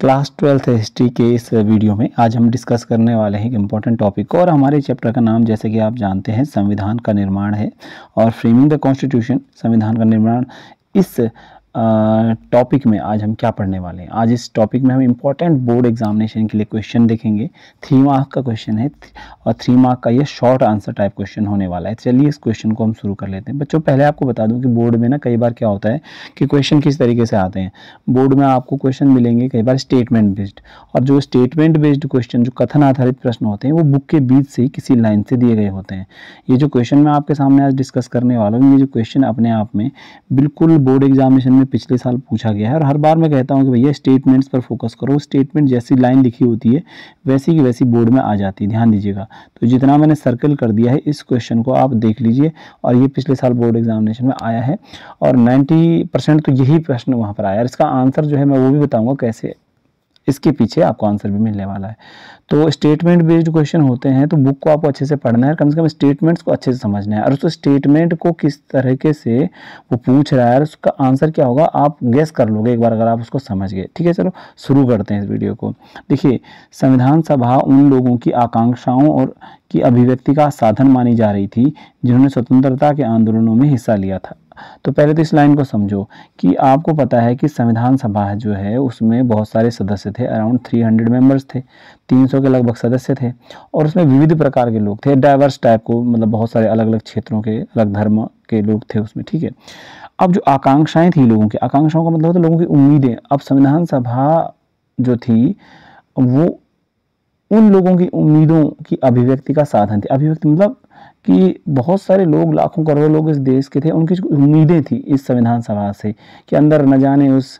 Class 12th history के इस video में आज हम डिस्कस करने वाले हैं एक इम्पॉर्टेंट टॉपिक को। और हमारे चैप्टर का नाम जैसे कि आप जानते हैं संविधान का निर्माण है और फ्रेमिंग द कॉन्स्टिट्यूशन, संविधान का निर्माण। इस टॉपिक में आज हम क्या पढ़ने वाले हैं? आज इस टॉपिक में हम इम्पॉर्टेंट बोर्ड एग्जामिनेशन के लिए क्वेश्चन देखेंगे। 3 मार्क का क्वेश्चन है और 3 मार्क का ये शॉर्ट आंसर टाइप क्वेश्चन होने वाला है। चलिए इस क्वेश्चन को हम शुरू कर लेते हैं। बच्चों पहले आपको बता दूं कि बोर्ड में ना कई बार क्या होता है कि क्वेश्चन किस तरीके से आते हैं। बोर्ड में आपको क्वेश्चन मिलेंगे कई बार स्टेटमेंट बेस्ड, और जो स्टेटमेंट बेस्ड क्वेश्चन, जो कथन आधारित प्रश्न होते हैं, वो बुक के बीच से ही किसी लाइन से दिए गए होते हैं। ये जो क्वेश्चन मैं आपके सामने आज डिस्कस करने वाला हूँ, ये जो क्वेश्चन अपने आप में बिल्कुल बोर्ड एग्जामिनेशन में पिछले साल पूछा गया है। और हर बार मैं कहता हूं कि भैया स्टेटमेंट्स पर फोकस करो, स्टेटमेंट जैसी लाइन लिखी होती है वैसी की वैसी बोर्ड में आ जाती है, ध्यान दीजिएगा। तो जितना मैंने सर्कल कर दिया है इस क्वेश्चन को आप देख लीजिए, और ये पिछले साल बोर्ड एग्जामिनेशन में आया है और 90% तो यही प्रश्न वहां पर आया। इसका आंसर जो है मैं वो भी बताऊंगा कैसे, इसके पीछे आपको आंसर भी मिलने वाला है। तो स्टेटमेंट बेस्ड क्वेश्चन होते हैं तो बुक को आपको अच्छे से पढ़ना है, कम से कम स्टेटमेंट्स को अच्छे से समझना है, और उस स्टेटमेंट को किस तरीके से वो पूछ रहा है, उसका आंसर क्या होगा आप गेस कर लोगे एक बार अगर आप उसको समझ गए। ठीक है, चलो शुरू करते हैं इस वीडियो को। देखिए, संविधान सभा उन लोगों की आकांक्षाओं और की अभिव्यक्ति का साधन मानी जा रही थी जिन्होंने स्वतंत्रता के आंदोलनों में हिस्सा लिया था। तो पहले तो इस लाइन को समझो कि आपको पता है कि संविधान सभा जो है उसमें बहुत सारे सदस्य थे, अराउंड 300 मेंबर्स थे, 300 के लगभग सदस्य थे, और उसमें विविध प्रकार के लोग थे, डाइवर्स टाइप को, मतलब बहुत सारे अलग अलग क्षेत्रों के, अलग धर्म के लोग थे उसमें। ठीक है, अब जो आकांक्षाएं थी लोगों की, आकांक्षाओं का मतलब होता है लोगों की उम्मीदें। अब संविधान सभा जो थी वो उन लोगों की उम्मीदों की अभिव्यक्ति का साधन थी। अभिव्यक्ति मतलब कि बहुत सारे लोग, लाखों करोड़ों लोग इस देश के थे, उनकी जो उम्मीदें थी इस संविधान सभा से कि अंदर न जाने उस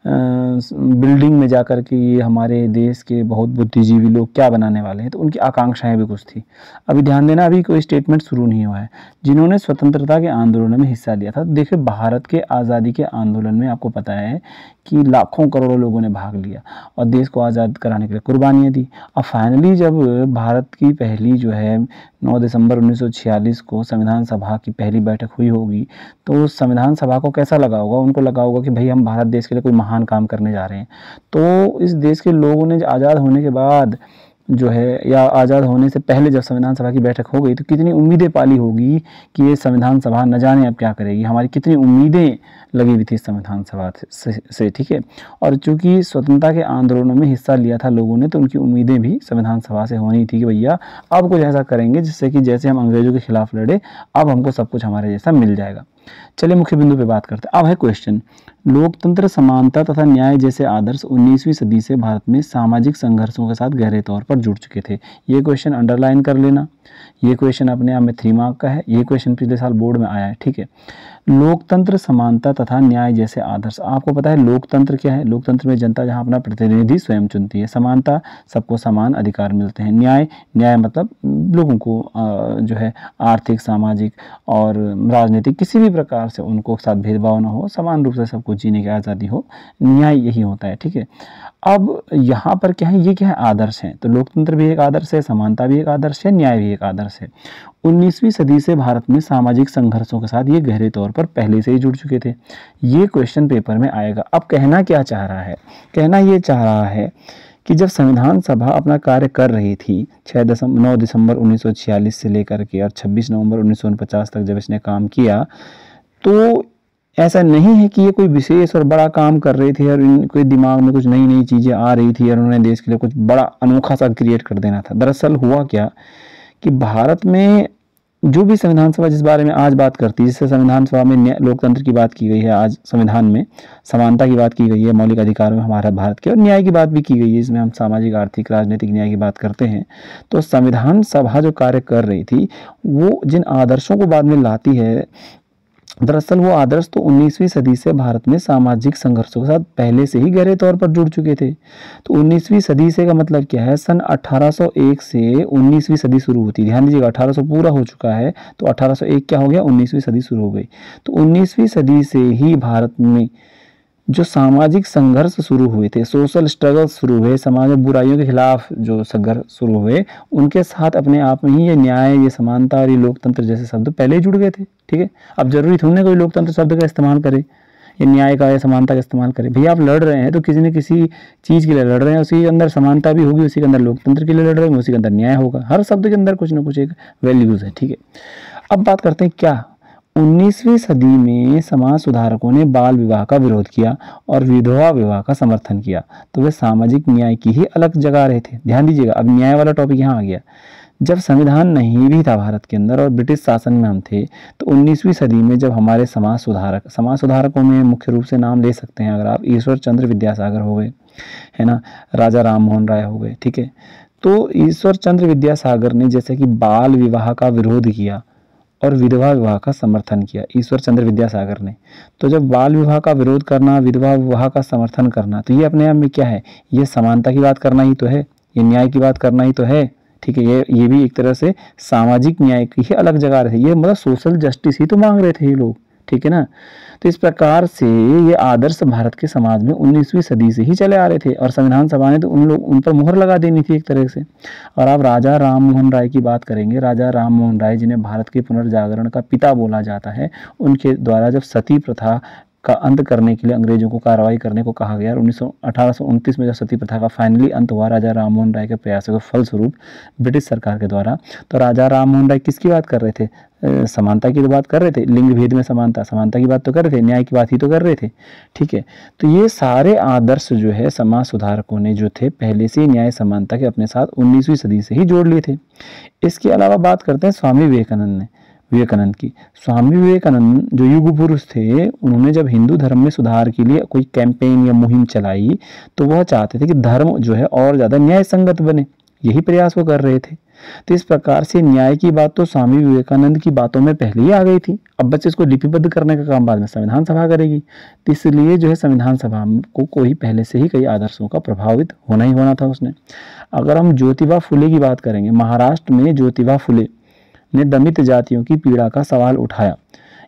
बिल्डिंग में जाकर के ये हमारे देश के बहुत बुद्धिजीवी लोग क्या बनाने वाले हैं, तो उनकी आकांक्षाएं भी कुछ थी। अभी ध्यान देना, अभी कोई स्टेटमेंट शुरू नहीं हुआ है। जिन्होंने स्वतंत्रता के आंदोलन में हिस्सा लिया था, देखिए भारत के आज़ादी के आंदोलन में आपको पता है कि लाखों करोड़ों लोगों ने भाग लिया और देश को आज़ाद कराने के लिए कुर्बानियाँ दी। अब फाइनली जब भारत की पहली जो है 9 दिसंबर 1946 को संविधान सभा की पहली बैठक हुई होगी, तो संविधान सभा को कैसा लगा होगा? उनको लगा होगा कि भाई हम भारत देश के लिए कोई महान काम करने जा रहे हैं। तो इस देश के लोगों ने आज़ाद होने के बाद जो है, या आज़ाद होने से पहले जब संविधान सभा की बैठक हो गई, तो कितनी उम्मीदें पाली होगी कि ये संविधान सभा न जाने अब क्या करेगी। हमारी कितनी उम्मीदें लगी हुई थी संविधान सभा से। ठीक है, और चूंकि स्वतंत्रता के आंदोलनों में हिस्सा लिया था लोगों ने, तो उनकी उम्मीदें भी संविधान सभा से होनी थी कि भैया अब कुछ ऐसा करेंगे जिससे कि जैसे हम अंग्रेजों के खिलाफ लड़े, अब हमको सब कुछ हमारे जैसा मिल जाएगा। चलिए मुख्य बिंदु पे बात करते हैं। अब है क्वेश्चन, लोकतंत्र, समानता तथा न्याय जैसे आदर्श 19वीं सदी से भारत में सामाजिक संघर्षों के साथ गहरे तौर पर जुड़ चुके थे। ये क्वेश्चन अंडरलाइन कर लेना, ये क्वेश्चन अपने आप में 3 मार्क का है, ये क्वेश्चन पिछले साल बोर्ड में आया है। ठीक है, लोकतंत्र, समानता तथा न्याय जैसे आदर्श। आपको पता है लोकतंत्र क्या है? लोकतंत्र में जनता जहां अपना प्रतिनिधि स्वयं चुनती है। समानता, सबको समान अधिकार मिलते हैं। न्याय, न्याय मतलब लोगों को जो है आर्थिक, सामाजिक और राजनीतिक किसी भी प्रकार से उनको साथ भेदभाव ना हो, समान रूप से सबको जीने की आज़ादी हो, न्याय यही होता है। ठीक है, अब यहाँ पर क्या है, ये क्या है? आदर्श है। तो लोकतंत्र भी एक आदर्श है, समानता भी एक आदर्श है, न्याय भी एक आदर्श है। 19वीं सदी से भारत में सामाजिक संघर्षों के साथ ये गहरे तौर पर पहले से ही जुड़ चुके थे। ये क्वेश्चन पेपर में आएगा। अब कहना क्या चाह रहा है? कहना ये चाह रहा है कि जब संविधान सभा अपना कार्य कर रही थी 9 दिसंबर 1946 से लेकर के और 26 नवंबर 1949 तक जब इसने काम किया, तो ऐसा नहीं है कि ये कोई विशेष और बड़ा काम कर रहे थे और इनके दिमाग में कुछ नई नई चीज़ें आ रही थी और उन्होंने देश के लिए कुछ बड़ा अनोखा सा क्रिएट कर देना था। दरअसल हुआ क्या कि भारत में जो भी संविधान सभा जिस बारे में आज बात करती है, जिससे संविधान सभा में लोकतंत्र की बात की गई है, आज संविधान में समानता की बात की गई है, मौलिक अधिकारों में हमारा भारत के, और न्याय की बात भी की गई है, इसमें हम सामाजिक, आर्थिक, राजनीतिक न्याय की बात करते हैं। तो संविधान सभा जो कार्य कर रही थी वो जिन आदर्शों को बाद में लाती है, दरअसल वो आदर्श तो 19वीं सदी से भारत में सामाजिक संघर्षों के साथ पहले से ही गहरे तौर पर जुड़ चुके थे। तो 19वीं सदी से का मतलब क्या है? सन 1801 से 19वीं सदी शुरू होती है। ध्यान दीजिएगा, 1800 पूरा हो चुका है तो 1801 क्या हो गया? 19वीं सदी शुरू हो गई। तो 19वीं सदी से ही भारत में जो सामाजिक संघर्ष शुरू हुए थे, सोशल स्ट्रगल्स शुरू हुए, समाज में बुराइयों के खिलाफ जो संघर्ष शुरू हुए, उनके साथ अपने आप में ही ये न्याय, ये समानता और ये लोकतंत्र जैसे शब्द पहले ही जुड़ गए थे। ठीक है, अब जरूरी थोड़ी ना कोई लोकतंत्र शब्द का इस्तेमाल करे, या न्याय का या समानता का इस्तेमाल करें। भैया आप लड़ रहे हैं तो किसी न किसी चीज़ के लिए लड़ रहे हैं, उसी के अंदर समानता भी होगी, उसी के अंदर लोकतंत्र के लिए लड़ रहे हैं, उसी के अंदर न्याय होगा। हर शब्द के अंदर कुछ ना कुछ एक वैल्यूज़ है, ठीक है। अब बात करते हैं क्या 19वीं सदी में समाज सुधारकों ने बाल विवाह का विरोध किया और विधवा विवाह का समर्थन किया, तो वे सामाजिक न्याय की ही अलग जगह रहे थे। ध्यान दीजिएगा, अब न्याय वाला टॉपिक यहाँ आ गया। जब संविधान नहीं भी था भारत के अंदर और ब्रिटिश शासन में हम थे, तो 19वीं सदी में जब हमारे समाज सुधारकों में मुख्य रूप से नाम ले सकते हैं अगर आप, ईश्वर चंद्र विद्यासागर हो गए, है ना, राजा राम मोहन राय हो गए, ठीक है। तो ईश्वर चंद्र विद्यासागर ने जैसे कि बाल विवाह का विरोध किया और विधवा विवाह का समर्थन किया, ईश्वर चंद्र विद्यासागर ने। तो जब बाल विवाह का विरोध करना, विधवा विवाह का समर्थन करना, तो ये अपने आप में क्या है, ये समानता की बात करना ही तो है, ये न्याय की बात करना ही तो है, ठीक है। ये भी एक तरह से सामाजिक न्याय की ही अलग जगह रहे, ये मतलब सोशल जस्टिस ही तो मांग रहे थे ये लोग, ठीक है ना। तो इस प्रकार से ये आदर्श भारत के समाज में 19वीं सदी से ही चले आ रहे थे और संविधान सभा ने तो उन पर मुहर लगा देनी थी एक तरह से। और आप राजा राम मोहन राय की बात करेंगे, राजा राम मोहन राय जिन्हें भारत के पुनर्जागरण का पिता बोला जाता है, उनके द्वारा जब सती प्रथा का अंत करने के लिए अंग्रेजों को कार्रवाई करने को कहा गया और 1829 में जब सती प्रथा का फाइनली अंत हुआ राजा राम मोहन राय के प्रयासों के फलस्वरूप ब्रिटिश सरकार के द्वारा, तो राजा राम मोहन राय किसकी बात कर रहे थे, समानता की तो बात कर रहे थे, लिंग भेद में समानता की बात तो कर रहे थे, न्याय की बात ही तो कर रहे थे, ठीक है। तो ये सारे आदर्श जो है समाज सुधारकों ने जो थे पहले से न्याय समानता के अपने साथ 19वीं सदी से ही जोड़ लिए थे। इसके अलावा बात करते हैं स्वामी विवेकानंद की। स्वामी विवेकानंद जो युग पुरुष थे, उन्होंने जब हिंदू धर्म में सुधार के लिए कोई कैंपेन या मुहिम चलाई, तो वह चाहते थे कि धर्म जो है और ज़्यादा न्याय संगत बने, यही प्रयास वो कर रहे थे। तो इस प्रकार से न्याय की बात तो स्वामी विवेकानंद की बातों में पहले ही आ गई थी। अब बच्चे इसको लिपिबद्ध करने का काम बाद में संविधान सभा करेगी, तो इसलिए जो है संविधान सभा को ही पहले से ही कई आदर्शों का प्रभावित होना ही होना था उसने। अगर हम ज्योतिबा फुले की बात करेंगे, महाराष्ट्र में ज्योतिबा फुले ने दलित जातियों की पीड़ा का सवाल उठाया,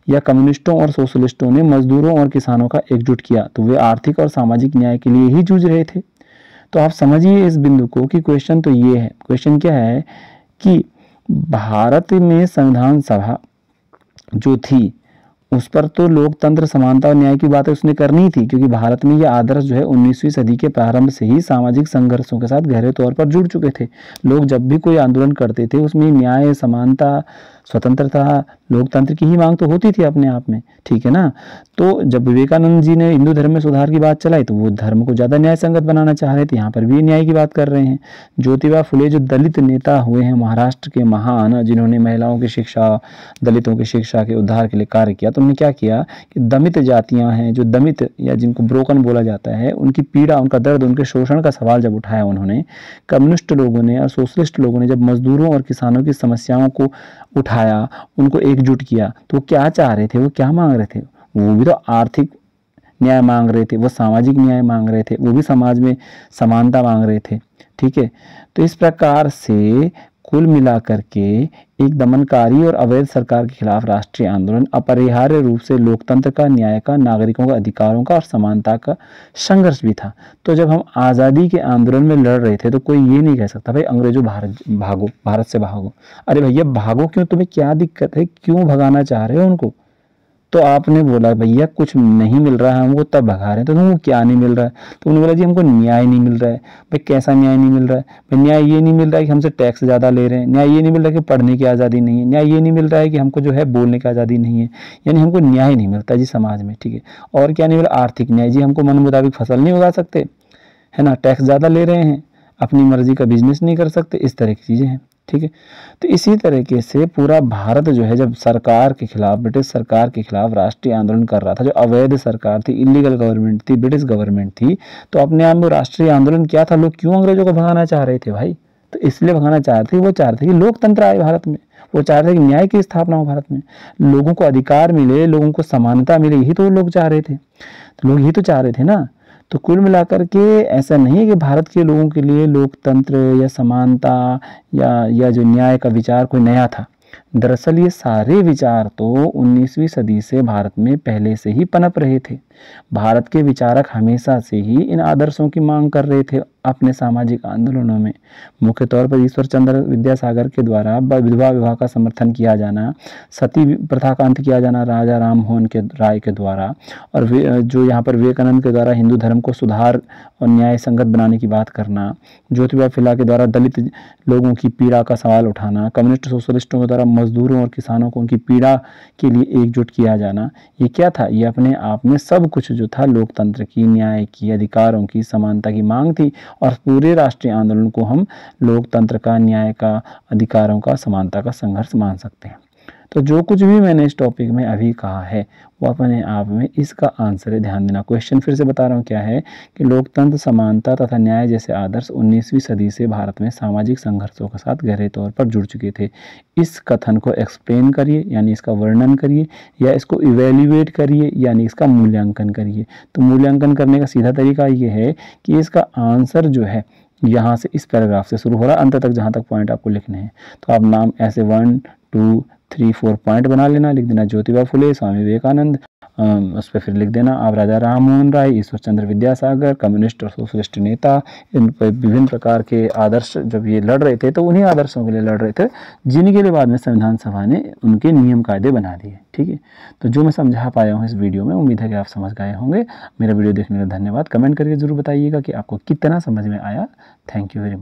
या कम्युनिस्टों और सोशलिस्टों ने मजदूरों और किसानों का एकजुट किया, तो वे आर्थिक और सामाजिक न्याय के लिए ही जूझ रहे थे। तो आप समझिए इस बिंदु को कि क्वेश्चन तो ये है, क्वेश्चन क्या है कि भारत में संविधान सभा जो थी उस पर तो लोकतंत्र, समानता और न्याय की बातें उसने करनी थी, क्योंकि भारत में ये आदर्श जो है 19वीं सदी के प्रारंभ से ही सामाजिक संघर्षों के साथ गहरे तौर पर जुड़ चुके थे। लोग जब भी कोई आंदोलन करते थे उसमें न्याय, समानता, स्वतंत्रता, लोकतंत्र की ही मांग तो होती थी अपने आप में, ठीक है ना। तो जब विवेकानंद जी ने हिंदू धर्म में सुधार की बात चलाई तो वो धर्म को ज़्यादा न्याय संगत बनाना चाह रहे थे, यहाँ पर भी न्याय की बात कर रहे हैं। ज्योतिबा फुले जो दलित नेता हुए हैं महाराष्ट्र के महान, जिन्होंने महिलाओं की शिक्षा, दलितों की शिक्षा के उद्धार के लिए कार्य किया, तो उन्होंने क्या किया कि दमित जातियां हैं, जो दमित या जिनको ब्रोकन बोला जाता है, उनकी पीड़ा, उनका दर्द, उनके शोषण का सवाल जब उठाया उन्होंने, कम्युनिस्ट लोगों ने और सोशलिस्ट लोगों ने जब मजदूरों और किसानों की समस्याओं को उठाया, उनको एकजुट किया, तो वो क्या चाह रहे थे, वो क्या मांग रहे थे, वो भी तो आर्थिक न्याय मांग रहे थे, वो सामाजिक न्याय मांग रहे थे, वो भी समाज में समानता मांग रहे थे, ठीक है। तो इस प्रकार से कुल मिलाकर के एक दमनकारी और अवैध सरकार के खिलाफ राष्ट्रीय आंदोलन अपरिहार्य रूप से लोकतंत्र का, न्याय का, नागरिकों का अधिकारों का और समानता का संघर्ष भी था। तो जब हम आज़ादी के आंदोलन में लड़ रहे थे तो कोई ये नहीं कह सकता भाई अंग्रेजों भारत से भागो। अरे भैया भागो क्यों, तुम्हें क्या दिक्कत है, क्यों भगाना चाह रहे हो उनको। तो आपने बोला भैया कुछ नहीं मिल रहा है हमको तब भगा रहे हैं, तो तुमको क्या नहीं मिल रहा है, तो उन्होंने बोला जी हमको न्याय नहीं मिल रहा है। भाई कैसा न्याय नहीं मिल रहा है, भाई न्याय ये नहीं मिल रहा है कि हमसे टैक्स ज़्यादा ले रहे हैं, न्याय ये नहीं मिल रहा है कि पढ़ने की आज़ादी नहीं है, न्याय ये नहीं मिल रहा है कि हमको जो है बोलने की आज़ादी नहीं है, यानी हमको न्याय नहीं मिलता जी समाज में, ठीक है। और क्या नहीं मिला, आर्थिक न्याय, जी हमको मन मुताबिक फसल नहीं उगा सकते, है ना, टैक्स ज़्यादा ले रहे हैं, अपनी मर्जी का बिजनेस नहीं कर सकते, इस तरह की चीज़ें हैं, ठीक है। तो इसी तरीके से पूरा भारत जो है जब सरकार के खिलाफ, ब्रिटिश सरकार के खिलाफ राष्ट्रीय आंदोलन कर रहा था, जो अवैध सरकार थी, इलीगल गवर्नमेंट थी, ब्रिटिश गवर्नमेंट थी, तो अपने आप में राष्ट्रीय आंदोलन क्या था, लोग क्यों अंग्रेजों को भगाना चाह रहे थे भाई, तो इसलिए भगाना चाह रहे थे, वो चाह रहे थे कि लोकतंत्र आए भारत में, वो चाह रहे थे कि न्याय की स्थापना हो भारत में, लोगों को अधिकार मिले, लोगों को समानता मिले, यही तो वो लोग चाह रहे थे, तो लोग यही तो चाह रहे थे ना। तो कुल मिलाकर के ऐसा नहीं है कि भारत के लोगों के लिए लोकतंत्र या समानता या जो न्याय का विचार कोई नया था। दरअसल ये सारे विचार तो 19वीं सदी से भारत में पहले से ही पनप रहे थे। भारत के विचारक हमेशा से ही इन आदर्शों की मांग कर रहे थे अपने सामाजिक आंदोलनों में मुख्य तौर पर ईश्वर चंद्र विद्यासागर के द्वारा विधवा विवाह का समर्थन किया जाना, सती प्रथा का अंत किया जाना राजा राम मोहन के राय के द्वारा, और जो यहाँ पर विवेकानंद के द्वारा हिंदू धर्म को सुधार और न्याय संगत बनाने की बात करना, ज्योतिबा फुले के द्वारा दलित लोगों की पीड़ा का सवाल उठाना, कम्युनिस्ट सोशलिस्टों के द्वारा मजदूरों और किसानों को उनकी पीड़ा के लिए एकजुट किया जाना, ये क्या था? ये अपने आप में सब कुछ जो था लोकतंत्र की, न्याय की, अधिकारों की, समानता की मांग थी। और पूरे राष्ट्रीय आंदोलन को हम लोकतंत्र का, न्याय का, अधिकारों का, समानता का संघर्ष मान सकते हैं। तो जो कुछ भी मैंने इस टॉपिक में अभी कहा है वो अपने आप में इसका आंसर है। ध्यान देना, क्वेश्चन फिर से बता रहा हूँ क्या है कि लोकतंत्र, समानता तथा न्याय जैसे आदर्श 19वीं सदी से भारत में सामाजिक संघर्षों के साथ गहरे तौर पर जुड़ चुके थे। इस कथन को एक्सप्लेन करिए, यानी इसका वर्णन करिए, या इसको इवेल्युएट करिए, यानी इसका मूल्यांकन करिए। तो मूल्यांकन करने का सीधा तरीका ये है कि इसका आंसर जो है यहाँ से इस पैराग्राफ से शुरू हो रहा है अंत तक, जहाँ तक पॉइंट आपको लिखने हैं। तो आप नाम ऐसे 1, 2, 3, 4 पॉइंट बना लेना, लिख देना ज्योतिबा फुले, स्वामी विवेकानंद, उस पर फिर लिख देना आप राजा राम मोहन राय, ईश्वर चंद्र विद्यासागर, कम्युनिस्ट और सोशलिस्ट नेता। इन पर विभिन्न प्रकार के आदर्श जब ये लड़ रहे थे तो उन्हीं आदर्शों के लिए लड़ रहे थे जिनके लिए बाद में संविधान सभा ने उनके नियम कायदे बना दिए। ठीक है, तो जो मैं समझा पाया हूँ इस वीडियो में, उम्मीद है कि आप समझ गए होंगे। मेरा वीडियो देखने का धन्यवाद। कमेंट करके जरूर बताइएगा कि आपको कितना समझ में आया। Thank you very much.